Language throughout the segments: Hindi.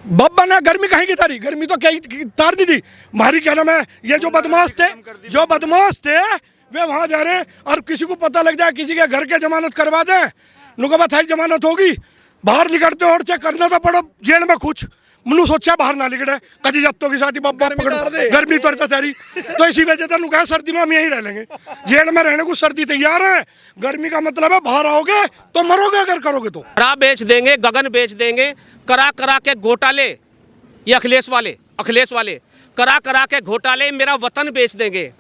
बब्बा ने गर्मी कहीं की तारी, गर्मी तो क्या तार दी थी हमारी। क्या नाम है, ये जो बदमाश थे वे वहां जा रहे हैं और किसी को पता लग जाए, किसी के घर के जमानत करवा दें, नुकबा थारी जमानत होगी, बाहर निकलते और चेक करना तो पड़ो जेल में कुछ मनु सोचा बाहर ना निकले कभी जत्तों के साथ ही बब्बा पकड़ गर्मी तो तैयारी। तो इसी वजह से नुका सर्दी में हम यहीं रह लेंगे, जेल में रहने को सर्दी तैयार है, गर्मी का मतलब है बाहर आओगे तो मरोगे अगर करोगे तो। शराब बेच देंगे, गगन बेच देंगे, करा करा के घोटाले, ये अखिलेश वाले करा करा के घोटाले मेरा वतन बेच देंगे।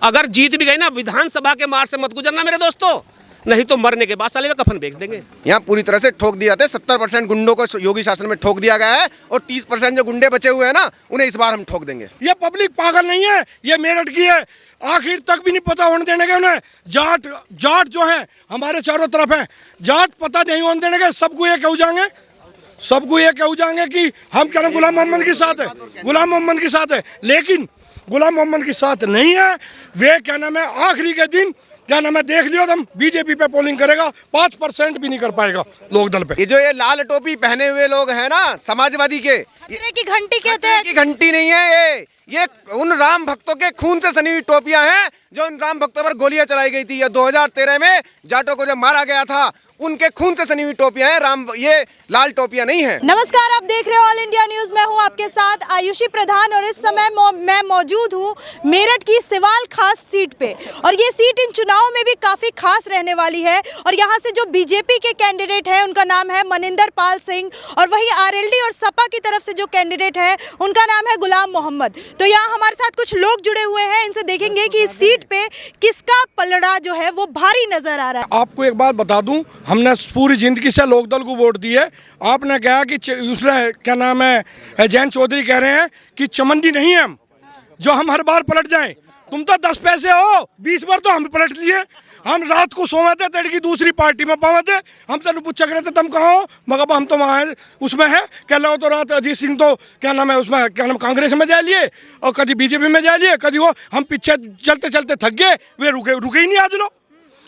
अगर जीत भी गए ना, विधानसभा के मार से मत गुजरना मेरे दोस्तों, नहीं तो मरने के बाद साले में कफन बेच देंगे। यहाँ पूरी तरह से ठोक दिया था, 70% गुंडों को योगी शासन में ठोक दिया गया है और 30% जो गुंडे बचे हुए हैं ना, उन्हें इस बार हम ठोक देंगे। ये पब्लिक पागल नहीं है, ये मेरठ की है, आखिर तक भी नहीं पता होने देने के उन्हें। जाट जो है हमारे चारों तरफ है, जाट पता नहीं होने देने के, सबको ये कहू जाएंगे कि हम क्या गुलाम मोहम्मद के साथ है, लेकिन गुलाम मोहम्मद के साथ नहीं है। वे क्या नाम है आखिरी के दिन क्या नाम है देख लियो तुम, बीजेपी पे पोलिंग करेगा, 5% भी नहीं कर पाएगा लोक दल पे। ये जो ये लाल टोपी पहने हुए लोग हैं ना समाजवादी के, की घंटी कहते हैं। की घंटी नहीं है, ये उन राम भक्तों के खून से सनी हुई टोपियां हैं जो उन राम भक्तों पर गोलियां चलाई गई थी। ये 2013 में जाटों को जब मारा गया था, उनके खून से सनी हुई टोपियां हैं, ये लाल टोपियां नहीं है। नमस्कार, आप देख रहे हो ऑल इंडिया न्यूज। मैं हूं आपके साथ आयुषी प्रधान और इस समय मैं मौजूद हूं मेरठ की सिवाल खास सीट पे, और ये सीट इन चुनाव में भी काफी खास रहने वाली है। और यहाँ से जो बीजेपी के कैंडिडेट है उनका नाम है मनिंदर पाल सिंह, और वही आरएलडी और सपा की तरफ से जो कैंडिडेट है उनका नाम है गुलाम मोहम्मद। तो यहाँ हमारे साथ कुछ लोग जुड़े हुए हैं, इनसे देखेंगे कि इस सीट पे किसका पलड़ा जो है वो भारी नजर आ रहा है। आपको एक बात बता दूं, हमने पूरी जिंदगी से लोकदल को वोट दी है। आपने कहा कि उसने क्या नाम है जयंत चौधरी कह रहे हैं कि चमंदी नहीं है हम, जो हम हर बार पलट जाएं। तुम तो 10 पैसे हो, 20 बार तो हम पलट लिए। हम रात को सोए थे, तेरे की दूसरी पार्टी में पावे थे, हम तेन पूछा करे थे तुम कहाँ हो, मगर हम तो वहाँ उसमें है कह लो। तो रात अजीत सिंह तो क्या नाम है उसमें क्या नाम कांग्रेस में जा लिए और कभी बीजेपी में जा लिए, कभी वो हम पीछे चलते चलते थक गए, वे रुके ही नहीं आज लोग।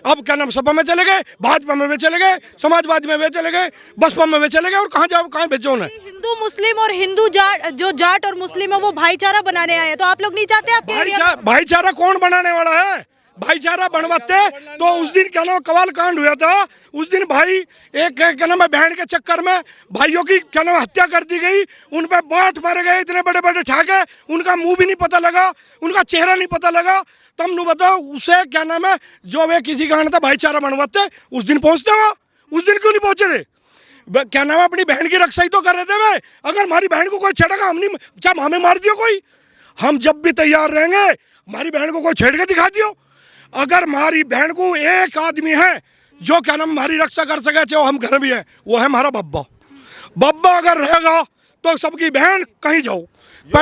अब क्या नाम सपा में चले गए, भाजपा में वे चले गए, समाजवादी में वे चले गए, बसपा में वे चले गए, और कहाँ भेजो उन्हें। हिंदू मुस्लिम और हिंदू जाट और मुस्लिम है वो भाईचारा बनाने आए हैं, तो आप लोग नहीं चाहते आपके एरिया में? भाईचारा कौन बनाने वाला है? भाईचारा बनवाते तो उस दिन क्या नाम कवाल कांड हुआ था, उस दिन भाई एक क्या नाम है बहन के चक्कर में भाइयों की क्या नाम हत्या कर दी गई, उन पे बांट मारे गए, इतने बड़े बड़े ठाके, उनका मुंह भी नहीं पता लगा, उनका चेहरा नहीं पता लगा। तुम नु बताओ उसे क्या नाम है जो वे किसी कारण था भाईचारा बनवाते, उस दिन पहुंचते वहाँ, उस दिन क्यों नहीं पहुंचे थे? क्या नाम है अपनी बहन की रक्षा ही तो कर रहे थे वे। अगर हमारी बहन को कोई छेड़ेगा, हम नहीं, चाहे हमें मार दियो कोई, हम जब भी तैयार रहेंगे। हमारी बहन को कोई छेड़ के दिखा दियो। अगर हमारी बहन को एक आदमी है जो क्या नाम हमारी रक्षा कर सके, चाहे हम घर भी है, वो है हमारा बब्बा अगर रहेगा तो सबकी बहन कहीं जाओ,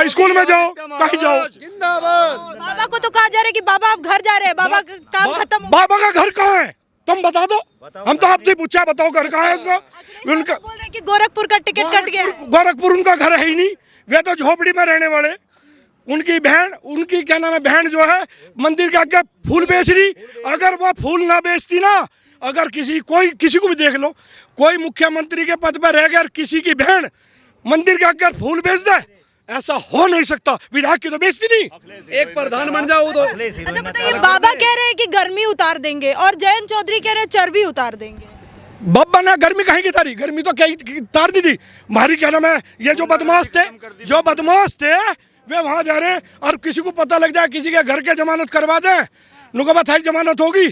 स्कूल में जाओ, कहीं जाओ। बाबा को तो कहा जा रहा है कि बाबा आप घर जा रहे हैं, बाबा का काम खत्म। बाबा का घर कहाँ है तुम बता दो, हम तो आपसे पूछा, बताओ घर कहाँ है उसका? उनका बोल रहे हैं कि गोरखपुर का टिकट कट गया। गोरखपुर उनका घर है ही नहीं, वे तो झोपड़ी में रहने वाले। उनकी बहन, उनकी क्या नाम है बहन जो है मंदिर के आगे फूल बेच रही। अगर वो फूल ना बेचती ना, अगर किसी को भी देख लो, कोई मुख्यमंत्री के पद पर रह गया, किसी की बहन मंदिर के आगे फूल बेच दे, ऐसा हो नहीं सकता। विधायक की तो बेइज्जती नहीं, एक प्रधान बन जाओ तो। अच्छा बताइए, बाबा कह रहे हैं कि गर्मी उतार देंगे और जयंत चौधरी कह रहे हैं चर्बी उतार देंगे। बब्बा ने गर्मी कहीं की तारी, गर्मी तो क्या तार दी थी हमारी। क्या नाम है ये जो बदमाश थे वे वहां जा रहे हैं और किसी को पता लग जाए, किसी के घर के जमानत करवा दें, नुकबा थारी जमानत होगी,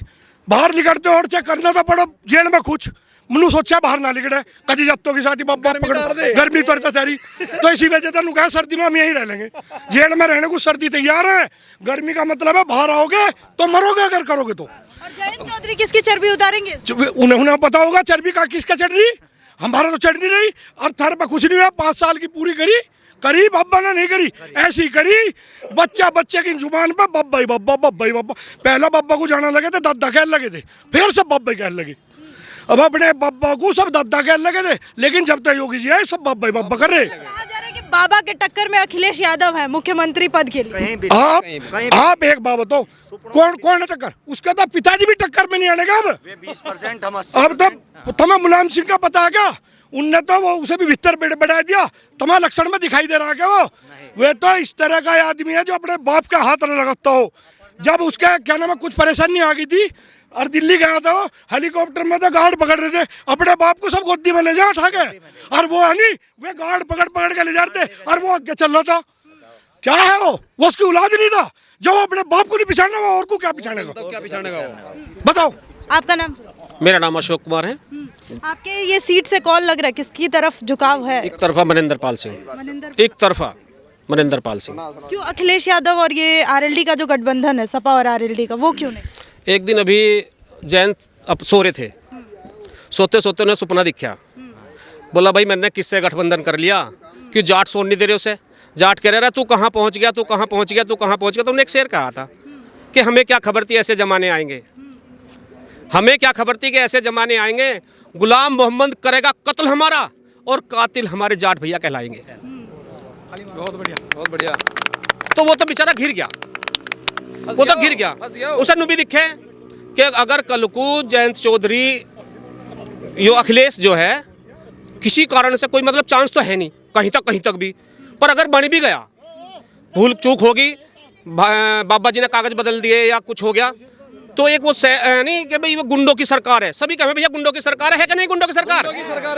बाहर निकलते और चेक करना तो पड़ो जेल में कुछ मनु सोचा बाहर ना निकले कभी जत्तों के साथ ही बब्बा पकड़ गर्मी तो तैयारी। तो इसी वजह से नुका सर्दी में हम यहीं रह लेंगे, जेल में रहने को सर्दी तैयार है। गर्मी का मतलब है बाहर आओगे तो मरोगे अगर करोगे तो। और जयंत चौधरी किसकी चर्बी उतारेंगे? उन्हें पता होगा चर्बी का किसका चढ़ रही, हमारा तो चढ़ नहीं रही। और थर पर कुछ नहीं हुआ, 5 साल की पूरी करी बब्बा ने नहीं करी, ऐसी करी बच्चे की जुबान पर बब्बा ही बब्बा। पहला बब्बा को जाना लगे थे, दादा कहने लगे थे, फिर सब बब्बा ही कहने लगे। अब अपने बब्बा को सब दादा कहने लगे थे, लेकिन जब तक योगी जी आए सब बब्बा ही बब्बा कर रहे। कहा जा रहा है कि बाबा के टक्कर में अखिलेश यादव है मुख्यमंत्री पद के लिए। आप एक बात बताओ, कौन है टक्कर? उसका तो पिताजी भी टक्कर में नहीं आने का। अब 20% हम अब तो तुम्हें मुलायम सिंह का पता है क्या? उनने तो वो उसे भी भीतर बैठा दिया। तुम्हारे लक्षण में दिखाई दे रहा है क्या वो तो इस तरह का आदमी है जो अपने बाप का हाथ न लगाता हो। जब उसके क्या नाम है कुछ परेशानी आ गई थी और दिल्ली गया था वो, हेलीकॉप्टर में तो गार्ड पकड़ रहे थे, अपने बाप को सब गोदी में ले जा उठा के, और वो है नहीं वे गार्ड पकड़ के ले जाते और वो आगे चल रहा था। क्या है वो उसकी औलाद नहीं था जो वो अपने बाप को नहीं पिछाड़ना, वो और को क्या पिछाड़ेगा? क्या पिछाड़ेगा बताओ। आपका नाम? मेरा नाम अशोक कुमार है। आपके ये सीट से कौन लग रहा है, किसकी तरफ झुकाव है? एक तरफा मनिंदर पाल सिंह, एक तरफा मनिंदर पाल सिंह। क्यों अखिलेश यादव और ये आरएलडी का जो गठबंधन है सपा और आरएलडी का, वो क्यों नहीं? एक दिन अभी जयंत अब सो रहे थे, सोते सोते उन्हें सपना दिखा, बोला भाई मैंने किससे गठबंधन कर लिया कि जाट सोन नहीं दे रहे उसे। जाट कह रहा तू कहाँ पहुँच गया, तू कहाँ पहुँच गया, तू कहाँ पहुँच गया। तो उन्हें एक शेर कहा था कि हमें क्या खबर थी ऐसे ज़माने आएंगे, हमें क्या खबर थी कि ऐसे ज़माने आएंगे, गुलाम मोहम्मद करेगा कत्ल हमारा और कातिल हमारे जाट भैया कहलाएंगे। बहुत बढ़िया, बहुत बढ़िया। तो वो तो बेचारा घिर गया, वो तो घिर गया। उसे नु भी दिखे कि अगर कल को जयंत चौधरी यो अखिलेश जो है किसी कारण से कोई मतलब चांस तो है नहीं कहीं तक भी, पर अगर बन भी गया, भूल चूक होगी, बाबा जी ने कागज बदल दिए या कुछ हो गया, तो एक वो नहीं कि भाई वो गुंडों की सरकार है। सभी कहें भैया गुंडों की सरकार है कि नहीं? गुंडों की सरकार,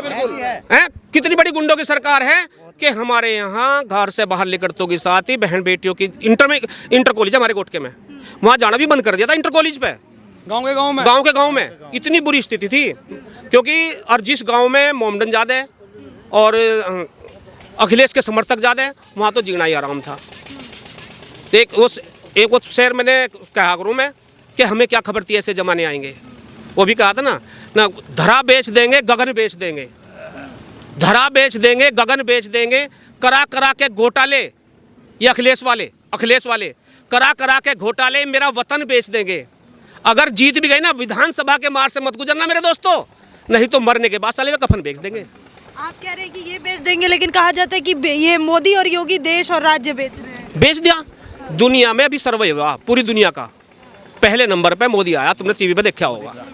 बिल्कुल है। कितनी बड़ी गुंडों की सरकार है कि हमारे यहाँ घर से बाहर निकलतों के साथ ही बहन बेटियों की इंटर कॉलेज हमारे कोटके में, वहाँ जाना भी बंद कर दिया था। इंटर कॉलेज पे गांव में इतनी बुरी स्थिति थी, क्योंकि और जिस गांव में मोमडन ज़्यादा है और अखिलेश के समर्थक ज़्यादा है, वहाँ तो जीना ही आराम था। एक वो शेर मैंने कहा करूँ मैं कि हमें क्या खबर थी ऐसे ज़माने आएंगे। वो भी कहा था ना धरा बेच देंगे गगन बेच देंगे, धरा बेच देंगे गगन बेच देंगे, करा के घोटाले, ये अखिलेश वाले करा के घोटाले मेरा वतन बेच देंगे। अगर जीत भी गई ना विधानसभा के मार से मत गुजरना मेरे दोस्तों, नहीं तो मरने के बाद साले में कफन बेच देंगे। आप कह रहे हैं कि ये बेच देंगे, लेकिन कहा जाता है कि ये मोदी और योगी देश और राज्य बेच रहे हैं। बेच दिया। दुनिया में अभी सर्वे हुआ पूरी दुनिया का, पहले नंबर पे मोदी आया, तुमने टीवी पे देखा होगा।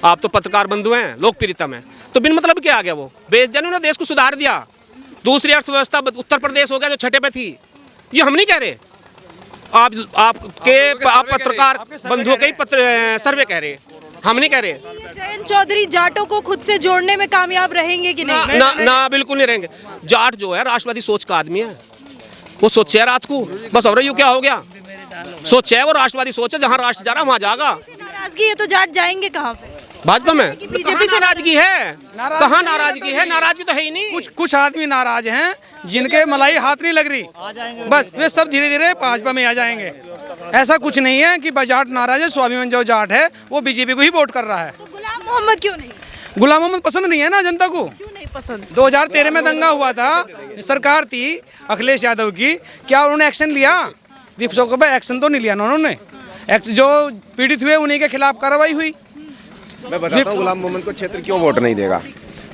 आप तो पत्रकार बंधु हैं लोकप्रियता में, तो बिन मतलब क्या आ गया, वो बेच दिया। उन्होंने देश को सुधार दिया। दूसरी अर्थव्यवस्था उत्तर प्रदेश हो गया जो छठे पे थी। ये हम नहीं कह रहे, आप पत्रकार बंधुओं के ही सर्वे कह रहे, हम नहीं कह रहे। जयंत चौधरी जाटों को खुद से जोड़ने में कामयाब रहेंगे कि नहीं? ना बिल्कुल नहीं रहेंगे। जाट जो है राष्ट्रवादी सोच का आदमी है, वो सोचे है रात को बस, और यू क्या हो गया, सोचे है वो राष्ट्रवादी सोच है, जहाँ राष्ट्र जा रहा वहाँ जाएगा। नाराजगी है तो जाट जाएंगे कहाँ पे? भाजपा में बीजेपी से नाराजगी है, कहाँ नाराजगी है? नाराजगी तो है ही नहीं। कुछ आदमी नाराज हैं जिनके मलाई हाथ नहीं लग रही, बस वे सब धीरे धीरे भाजपा में आ जाएंगे। ऐसा कुछ नहीं है कि जाट नाराज है। स्वाभिमान जो जाट है वो बीजेपी को ही वोट कर रहा है। तो गुलाम मोहम्मद क्यों नहीं? गुलाम मोहम्मद पसंद नहीं है ना जनता को। क्यों नहीं पसंद? 2013 में दंगा हुआ था, सरकार थी अखिलेश यादव की, क्या उन्होंने एक्शन लिया? विपक्षों के ऊपर एक्शन तो नहीं लिया उन्होंने। जो पीड़ित हुए उन्हीं के खिलाफ कार्रवाई हुई। मैं बताता हूँ गुलाम मोहम्मद को क्षेत्र क्यों वोट नहीं देगा।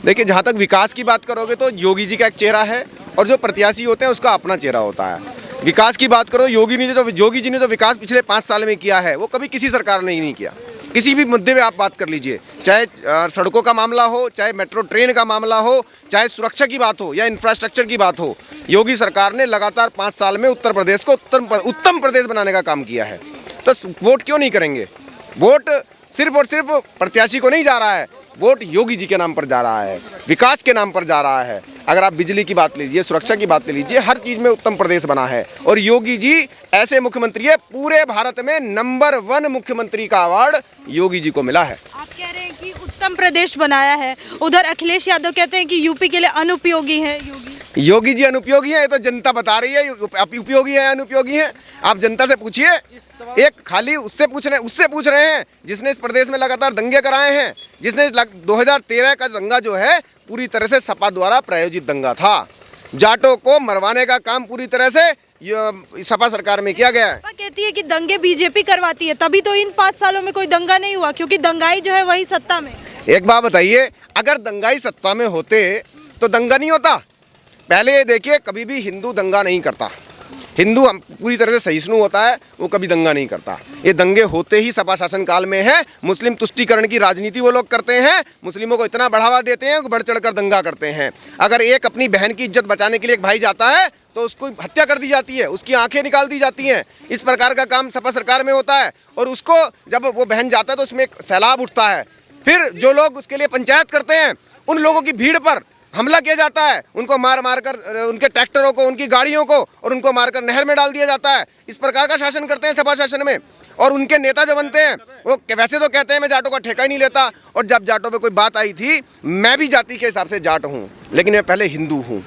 देखिए, जहाँ तक विकास की बात करोगे तो योगी जी का एक चेहरा है और जो प्रत्याशी होते हैं उसका अपना चेहरा होता है। विकास की बात करो, योगी जी ने जो विकास पिछले 5 साल में किया है वो कभी किसी सरकार ने नहीं किया। किसी भी मुद्दे पे आप बात कर लीजिए, चाहे सड़कों का मामला हो, चाहे मेट्रो ट्रेन का मामला हो, चाहे सुरक्षा की बात हो या इंफ्रास्ट्रक्चर की बात हो, योगी सरकार ने लगातार 5 साल में उत्तर प्रदेश को उत्तम प्रदेश बनाने का काम किया है। तो वोट क्यों नहीं करेंगे? वोट सिर्फ और सिर्फ प्रत्याशी को नहीं जा रहा है, वोट योगी जी के नाम पर जा रहा है, विकास के नाम पर जा रहा है। अगर आप बिजली की बात लीजिए, सुरक्षा की बात लीजिए, हर चीज़ में उत्तम प्रदेश बना है। और योगी जी ऐसे मुख्यमंत्री है, पूरे भारत में नंबर 1 मुख्यमंत्री का अवार्ड योगी जी को मिला है। आप कह रहे हैं कि उत्तम प्रदेश बनाया है, उधर अखिलेश यादव कहते हैं कि यूपी के लिए अनुपयोगी है योगी जी अनुपयोगी है, ये तो जनता बता रही है। उपयोगी है अनुपयोगी है, आप जनता से पूछिए। एक खाली उससे पूछ रहे हैं जिसने इस प्रदेश में लगातार दंगे कराए हैं, जिसने 2013 का दंगा जो है पूरी तरह से सपा द्वारा प्रायोजित दंगा था। जाटों को मरवाने का काम पूरी तरह से सपा सरकार में किया गया है। सपा कहती है कि दंगे बीजेपी करवाती है, तभी तो इन 5 सालों में कोई दंगा नहीं हुआ, क्योंकि दंगाई जो है वही सत्ता में। एक बात बताइए, अगर दंगाई सत्ता में होते तो दंगा नहीं होता। पहले ये देखिए, कभी भी हिंदू दंगा नहीं करता। हिंदू हम पूरी तरह से सहिष्णु होता है, वो कभी दंगा नहीं करता। ये दंगे होते ही सपा शासन काल में है। मुस्लिम तुष्टीकरण की राजनीति वो लोग करते हैं, मुस्लिमों को इतना बढ़ावा देते हैं कि बढ़ चढ़कर दंगा करते हैं। अगर एक अपनी बहन की इज्जत बचाने के लिए एक भाई जाता है तो उसको हत्या कर दी जाती है, उसकी आंखें निकाल दी जाती हैं। इस प्रकार का काम सपा सरकार में होता है। और उसको जब वो बहन जाता है तो उसमें एक सैलाब उठता है। फिर जो लोग उसके लिए पंचायत करते हैं, उन लोगों की भीड़ पर हमला किया जाता है, उनको मार मार कर, उनके ट्रैक्टरों को, उनकी गाड़ियों को, और उनको मारकर नहर में डाल दिया जाता है। इस प्रकार का शासन करते हैं सपा शासन में। और उनके नेता जो बनते हैं वो वैसे तो कहते हैं मैं जाटों का ठेका ही नहीं लेता, और जब जाटों पे कोई बात आई थी, मैं भी जाति के हिसाब से जाट हूँ, लेकिन मैं पहले हिंदू हूँ।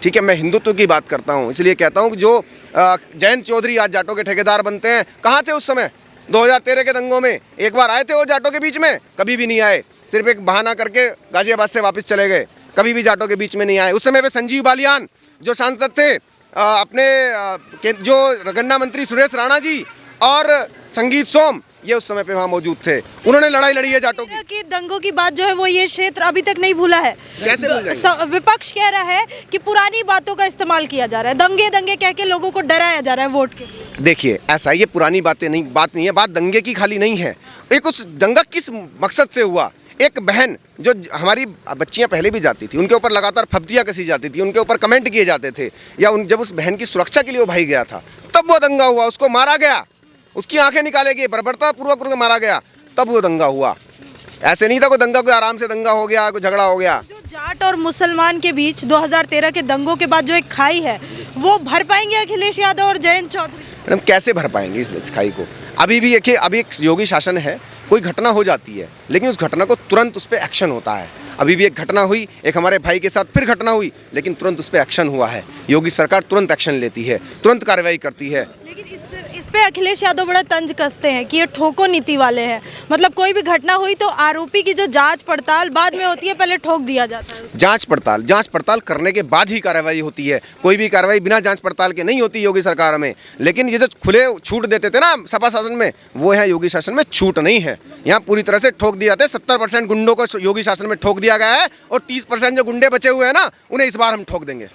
ठीक है, मैं हिंदुत्व की बात करता हूँ। इसलिए कहता हूँ कि जो जयंत चौधरी आज जाटों के ठेकेदार बनते हैं, कहाँ थे उस समय 2013 के दंगों में? एक बार आए थे वो जाटों के बीच में? कभी भी नहीं आए। सिर्फ एक बहाना करके गाजियाबाद से वापस चले गए, कभी भी जाटों के बीच में नहीं आए। उस समय पे संजीव बालियान जो सांसद थे, अपने जो गन्ना मंत्री सुरेश राणा जी और संगीत सोम, ये उस समय पे वहाँ मौजूद थे। उन्होंने लड़ाई लड़ी है जाटों की। कि दंगों की बात जो है वो ये क्षेत्र अभी तक नहीं भूला है। कैसे भूल जाएंगे? विपक्ष कह रहा है कि पुरानी बातों का इस्तेमाल किया जा रहा है, दंगे दंगे कह के लोगों को डराया जा रहा है वोट के लिए। देखिए, ऐसा ये पुरानी बात नहीं है, बात दंगे की खाली नहीं है। एक उस दंगा किस मकसद से हुआ? एक बहन जो हमारी बच्चियां पहले भी जाती थी, उनके ऊपर लगातार फब्तियां कसी जाती थी, उनके ऊपर कमेंट किए जाते थे, या जब उस बहन की सुरक्षा के लिए वो भाई गया था, तब वो दंगा हुआ, उसको मारा गया, उसकी आंखें निकाले गई, बर्बरतापूर्वक उसको मारा गया, तब वो दंगा हुआ। ऐसे नहीं था कोई दंगा, कोई आराम से दंगा हो गया, कोई झगड़ा हो गया। जो जाट और मुसलमान के बीच 2013 के दंगों के बाद जो एक खाई है, वो भर पाएंगे अखिलेश यादव और जयंत चौधरी? मैडम, कैसे भर पाएंगे इस खाई को? अभी भी देखिए, अभी एक योगी शासन है, कोई घटना हो जाती है, लेकिन उस घटना को तुरंत उस पर एक्शन होता है। अभी भी एक घटना हुई, एक हमारे भाई के साथ फिर घटना हुई, लेकिन तुरंत उस पर एक्शन हुआ है। योगी सरकार तुरंत एक्शन लेती है, तुरंत कार्रवाई करती है। लेकिन इस पे अखिलेश यादव बड़ा तंज कसते हैं कि ये ठोको नीति वाले हैं। मतलब कोई भी घटना हुई तो आरोपी की जो जांच पड़ताल बाद में होती है, पहले ठोक दिया जाता है। जांच पड़ताल करने के बाद ही कार्रवाई होती है। कोई भी कार्रवाई बिना जांच पड़ताल के नहीं होती योगी सरकार में। लेकिन ये जो खुले छूट देते थे ना सपा शासन में, वो है योगी शासन में छूट नहीं है। यहाँ पूरी तरह से ठोक दिया जाता है। 70% गुंडों को योगी शासन में ठोक दिया गया है, और 30% जो गुंडे बचे हुए हैं ना, उन्हें इस बार हम ठोक देंगे।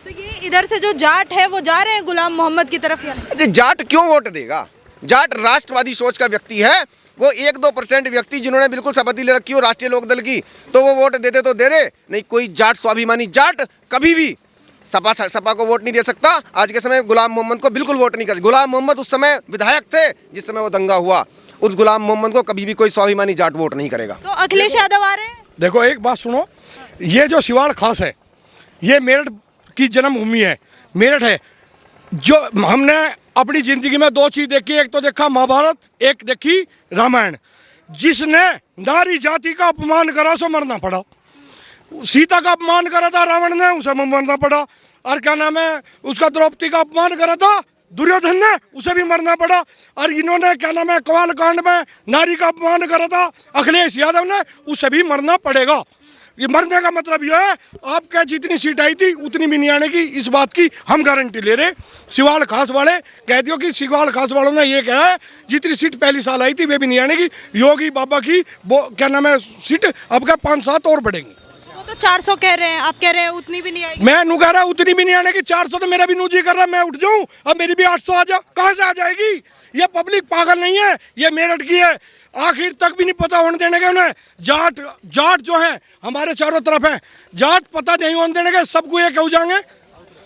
तो ये इधर से जो जाट है वो जा रहे हैं गुलाम मोहम्मद की तरफ या नहीं? जाट क्यों वोट देगा? जाट राष्ट्रवादी सोच का व्यक्ति है। वो 1-2% व्यक्ति जिन्होंने बिल्कुल शपथ ले रखी हो राष्ट्रीय लोकदल की, तो वो वोट दे दे तो दे दे, नहीं कोई जाट स्वाभिमानी जाट कभी भी सपा को वोट नहीं दे सकता। आज के समय गुलाम मोहम्मद को बिल्कुल वोट नहीं कर। गुलाम मोहम्मद उस समय विधायक थे जिस समय वो दंगा हुआ। उस गुलाम मोहम्मद को कभी भी कोई स्वाभिमानी जाट वोट नहीं करेगा। तो अखिलेश यादव आ रहे हैं? देखो एक बात सुनो, ये जो सिवाड़ खास है, ये मेरठ की जन्मभूमि है, मेरठ है। जो हमने अपनी जिंदगी में 2 चीज देखी, एक तो देखा महाभारत, एक देखी रामायण। जिसने नारी जाति का अपमान करा सो मरना पड़ा। सीता का अपमान करा था रावण ने, उसे मरना पड़ा। और क्या नाम है उसका, द्रौपदी का अपमान करा था दुर्योधन ने, उसे भी मरना पड़ा। और इन्होंने क्या नाम है कवाल कांड में नारी का अपमान करा था अखिलेश यादव ने, उसे भी मरना पड़ेगा। ये मरने का मतलब यह है, आपके जितनी सीट आई थी उतनी भी नहीं आने की, इस बात की हम गारंटी ले रहे। सिवाल खास वाले कह दियो कि सिवाल खास वालों ने ये कहा है जितनी सीट पहली साल आई थी वे भी नहीं आने की। योगी बाबा की क्या नाम है सीट अब क्या 5-7 और बढ़ेंगी। वो तो 400 कह रहे हैं, आप कह रहे हैं उतनी भी नहीं आएगी। मैं नू कह रहा उतनी भी नहीं आने की। 400 तो मेरा भी नूजी कर रहा है, मैं उठ जाऊं, अब मेरी भी 800 आ जाओ, कहाँ से आ जाएगी? ये पब्लिक पागल नहीं है, ये मेरठ की है। आखिर तक भी नहीं पता होने देने के उन्हें। जाट जो है हमारे चारों तरफ है, जाट पता नहीं होने देने के। सबको ये कहू जाएंगे,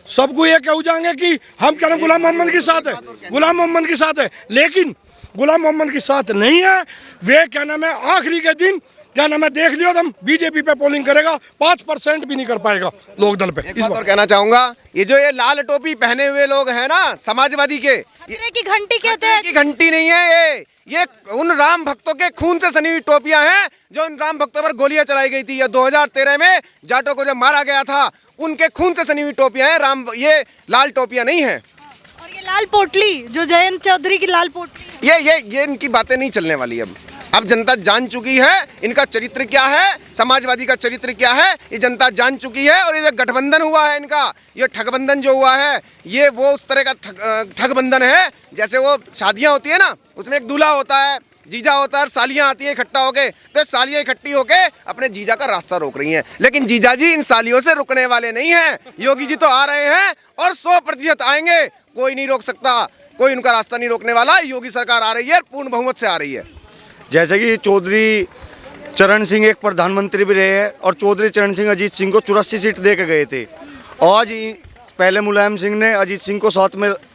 सबको ये कहू जाएंगे कि हम क्या नाम गुलाम मोहम्मद के साथ है, गुलाम मोहम्मद के साथ है। लेकिन गुलाम मोहम्मद के साथ नहीं है। वे क्या नाम है आखिरी के दिन क्या नाम है देख लियो तुम, बीजेपी पे पोलिंग करेगा, 5% भी नहीं कर पाएगा लोक दल पे। इस बात और कहना चाहूंगा, ये जो ये लाल टोपी पहने हुए लोग हैं ना समाजवादी के, खतरे की घंटी कहते हैं। की घंटी नहीं है ये उन राम भक्तों के खून से सनी हुई टोपियां हैं जो उन राम भक्तों पर गोलियां चलाई गई थी। या 2013 में जाटों को जब मारा गया था, उनके खून से सनी हुई टोपियां हैं। ये लाल टोपियां नहीं है। और ये लाल पोटली जो जयंत चौधरी की लाल पोटली, ये इनकी बातें नहीं चलने वाली। अब जनता जान चुकी है इनका चरित्र क्या है, समाजवादी का चरित्र क्या है, ये जनता जान चुकी है। और ये जो गठबंधन हुआ है इनका, ये ठगबंधन जो हुआ है, ये वो उस तरह का ठगबंधन है जैसे वो शादियां होती है ना, उसमें एक दूल्हा होता है, जीजा होता है और सालियां आती हैं इकट्ठा होके। तो सालियां इकट्ठी होके अपने जीजा का रास्ता रोक रही हैं, लेकिन जीजा जी इन सालियों से रुकने वाले नहीं हैं। योगी जी तो आ रहे हैं और 100% आएंगे। कोई नहीं रोक सकता, कोई उनका रास्ता नहीं रोकने वाला। योगी सरकार आ रही है, पूर्ण बहुमत से आ रही है। जैसे कि चौधरी चरण सिंह एक प्रधानमंत्री भी रहे हैं और चौधरी चरण सिंह अजीत सिंह को 84 सीट दे के गए थे। आज पहले मुलायम सिंह ने अजीत सिंह को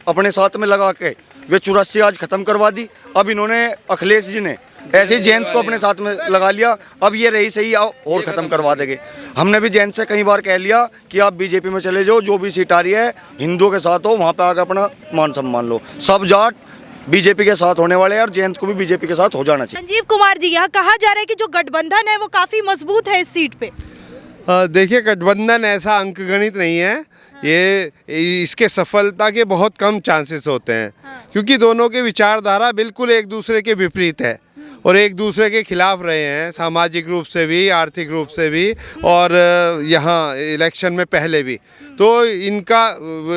अपने साथ में लगा के वे 84 आज ख़त्म करवा दी। अब इन्होंने अखिलेश जी ने ऐसे ही जयंत को अपने साथ में लगा लिया। अब ये रही सही और ख़त्म करवा देंगे। हमने भी जयंत से कई बार कह लिया कि आप बीजेपी में चले जाओ, जो भी सीट आ रही है हिंदुओं के साथ हो, वहाँ पे आकर अपना मान सम्मान लो। सब जाट बीजेपी के साथ होने वाले हैं और जयंत को भी बीजेपी के साथ हो जाना चाहिए। संजीव कुमार जी, यहाँ कहा जा रहा है कि जो गठबंधन है वो काफी मजबूत है इस सीट पे। देखिए, गठबंधन ऐसा अंकगणित नहीं है। ये इसके सफलता के बहुत कम चांसेस होते हैं, क्योंकि दोनों के विचारधारा बिल्कुल एक दूसरे के विपरीत है और एक दूसरे के खिलाफ रहे हैं, सामाजिक रूप से भी, आर्थिक रूप से भी, और यहाँ इलेक्शन में पहले भी। तो इनका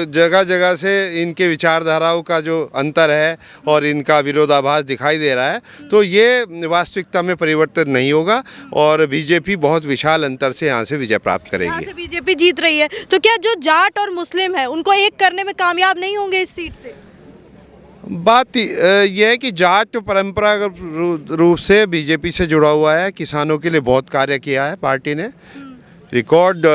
जगह जगह से इनके विचारधाराओं का जो अंतर है और इनका विरोधाभास दिखाई दे रहा है, तो ये वास्तविकता में परिवर्तन नहीं होगा और बीजेपी बहुत विशाल अंतर से यहाँ से विजय प्राप्त यहाँ करेगी। से बीजेपी जीत रही है, तो क्या जो जाट और मुस्लिम है उनको एक करने में कामयाब नहीं होंगे इस सीट से? बात यह है कि जाट परंपरागत रूप से बीजेपी से जुड़ा हुआ है। किसानों के लिए बहुत कार्य किया है पार्टी ने, रिकॉर्ड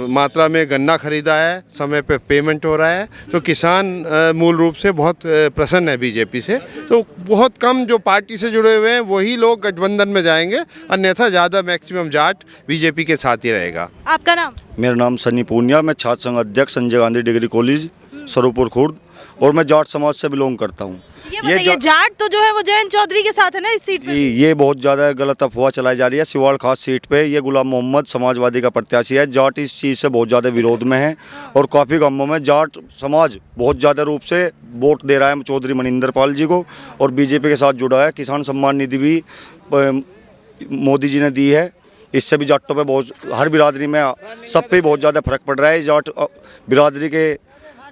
मात्रा में गन्ना खरीदा है, समय पे पेमेंट हो रहा है, तो किसान मूल रूप से बहुत प्रसन्न है बीजेपी से। तो बहुत कम जो पार्टी से जुड़े हुए हैं वही लोग गठबंधन में जाएंगे, अन्यथा ज़्यादा मैक्सिमम जाट बीजेपी के साथ ही रहेगा। आपका नाम? मेरा नाम सनी पूनिया, मैं छात्र संघ अध्यक्ष संजय गांधी डिग्री कॉलेज स्वरूपुर खुर्द और मैं जाट समाज से बिलोंग करता हूँ। ये बताइए, जाट तो जो है वो जयंत चौधरी के साथ है ना इस सीट पे? ये बहुत ज़्यादा गलत अफवाह चलाई जा रही है। सिवाड़ खास सीट पे ये गुलाम मोहम्मद समाजवादी का प्रत्याशी है। जाट इस चीज़ से बहुत ज़्यादा विरोध में है और काफ़ी गांवों में जाट समाज बहुत ज़्यादा रूप से वोट दे रहा है चौधरी मनिंदर पाल जी को और बीजेपी के साथ जुड़ा है। किसान सम्मान निधि भी मोदी जी ने दी है, इससे भी जाटों पे बहुत, हर बिरादरी में सब पे बहुत ज़्यादा फर्क पड़ रहा है। जाट बिरादरी के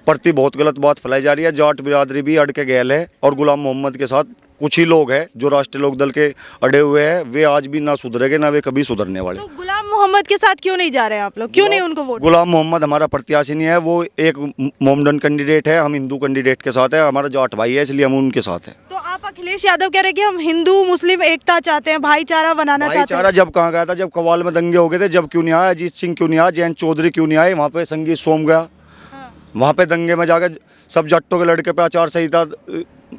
प्रति बहुत गलत बात फैलाई जा रही है। जाट बिरादरी भी अड़ के गैल है और गुलाम मोहम्मद के साथ कुछ ही लोग हैं जो राष्ट्रीय लोकदल के अड़े हुए हैं। वे आज भी ना सुधरेंगे, ना वे कभी सुधरने वाले। तो गुलाम मोहम्मद के साथ क्यों नहीं जा रहे हैं आप लोग? क्यों नहीं उनको वोट? गुलाम मोहम्मद हमारा प्रत्याशी नहीं है, वो एक मोमडन कैंडिडेट है। हम हिंदू कैंडिडेट के साथ है, हमारा जाट भाई है, इसलिए हम उनके साथ हैं। तो आप अखिलेश यादव कह रहे हैं कि हम हिंदू मुस्लिम एकता चाहते हैं, भाईचारा बनाना चाहते हैं। भाईचारा जब कहाँ गया था? जब कवाल में दंगे हो गए थे, जब क्यों नहीं आया? अजीत सिंह क्यों नहीं आया? जयंत चौधरी क्यों नहीं आए? वहाँ पे संगीत सोम गया, वहाँ पे दंगे में जाकर सब जट्टों के लड़के पे आचार संहिता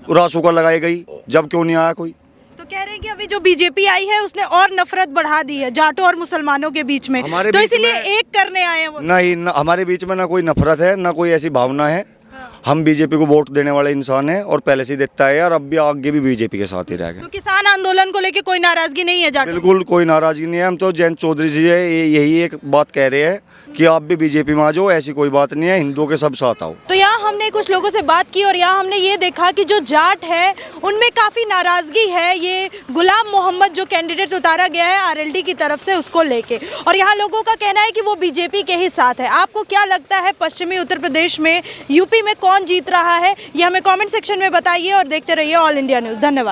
रासुका लगाई गई, जब क्यों नहीं आया कोई? तो कह रहे हैं कि अभी जो बीजेपी आई है उसने और नफरत बढ़ा दी है जाटों और मुसलमानों के बीच में, तो इसीलिए एक करने आए हैं वो। नहीं, हमारे बीच में ना कोई नफरत है, ना कोई ऐसी भावना है। हम बीजेपी को वोट देने वाले इंसान हैं और पहले से देता है यार, अब भी आगे भी बीजेपी के साथ ही रहेगा। तो किसान आंदोलन को लेके कोई नाराजगी नहीं है जाटों? बिल्कुल कोई नाराजगी नहीं है। हम तो जयंत चौधरी जी है यही एक बात कह रहे हैं कि आप भी बीजेपी में आ जाओ, ऐसी कोई बात नहीं है, हिंदुओं के सब साथ आओ। तो यहाँ हमने कुछ लोगों से बात की और यहाँ हमने ये देखा कि जो जाट है उनमें काफ़ी नाराज़गी है ये गुलाम मोहम्मद जो कैंडिडेट उतारा गया है आरएलडी की तरफ से उसको लेके, और यहाँ लोगों का कहना है कि वो बीजेपी के ही साथ है। आपको क्या लगता है पश्चिमी उत्तर प्रदेश में, यूपी में कौन जीत रहा है? ये हमें कॉमेंट सेक्शन में बताइए और देखते रहिए ऑल इंडिया न्यूज़। धन्यवाद।